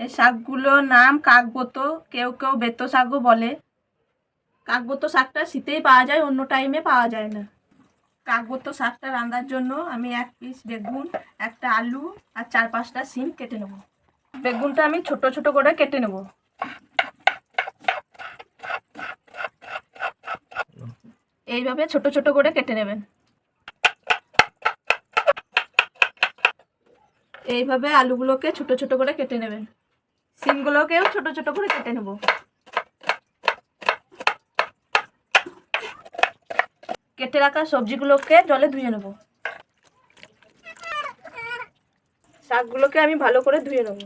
এই শাকগুলোর নাম কাকবোতো, কেউ কেউ বেতো শাকও বলে। কাকবোতো শাকটা শীতেই পাওয়া যায়, অন্য টাইমে পাওয়া যায় না। কাকবোতো শাকটা রান্নার জন্য আমি 1 পিস বেগুন, একটা আলু আর 4-5টা শিম কেটে নেব। বেগুনটা আমি ছোট ছোট করে কেটে নেব। এইভাবে ছোট ছোট করে কেটে নেবেন। এইভাবে আলুগুলোকে ছোট ছোট করে কেটে নেবেন। শিমগুলোকেও ছোট ছোট করে কেটে নেব। কেটে রাখা সবজিগুলোকে জলে ধুয়ে নেব। শাকগুলোকে আমি ভালো করে ধুয়ে নেব।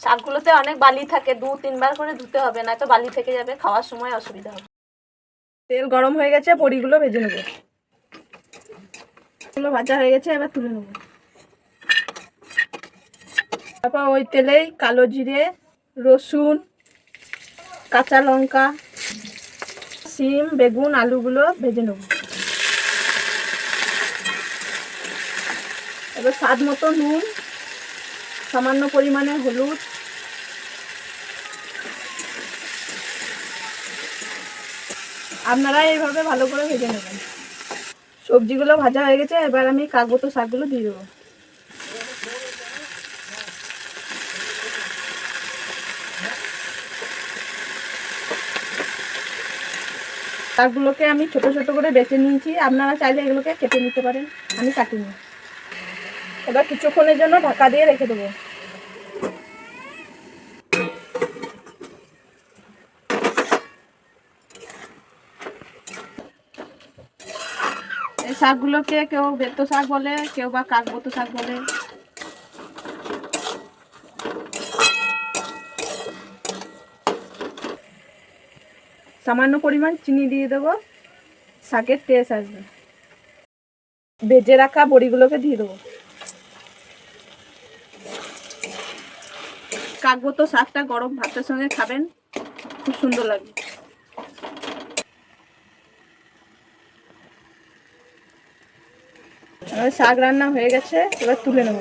শাকগুলোতে অনেক বালি থাকে, 2-3 বার করে ধুতে হবে, না তো বালি থেকে যাবে, খাওয়ার সময় অসুবিধা হবে। তেল গরম হয়ে গেছে, বড়িগুলো ভেজে নেব। এগুলো ভাজা হয়ে গেছে, এবার তুলে নেব। তারপর ওই তেলেই কালো জিরে, রসুন, কাঁচা লঙ্কা, শিম, বেগুন, আলুগুলো ভেজে নেব। এবার স্বাদ মতো নুন, সামান্য পরিমাণে হলুদ, আপনারা এইভাবে ভালো করে ভেজে নেবেন। সবজিগুলো ভাজা হয়ে গেছে, এবার আমি কাকবোতো শাকগুলো দিয়ে দেবো। শাকগুলোকে আমি ছোট ছোট করে বেছে নিয়েছি, আপনারা চাইলে এগুলোকে কেটে নিতে পারেন, আমি কাটিনি। এবার কিছুক্ষণের জন্য ঢাকা দিয়ে রেখে দেবো। এই শাকগুলোকে কেউ বেতো শাক বলে, কেউ বা কাকবোতো শাক বলে। সামান্য পরিমাণ চিনি দিয়ে দেবো, শাকের টেস্ট আসবে। ভেজে রাখা বড়িগুলোকে দিয়ে দেবো। কাকবোতো শাকটা গরম ভাতের সঙ্গে খাবেন, খুব সুন্দর লাগে। শাক রান্না হয়ে গেছে, এবার তুলে নেব।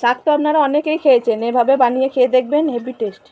শাক তো আপনারা অনেকেই খেয়েছেন, এভাবে বানিয়ে খেয়ে দেখবেন, হেভি টেস্ট।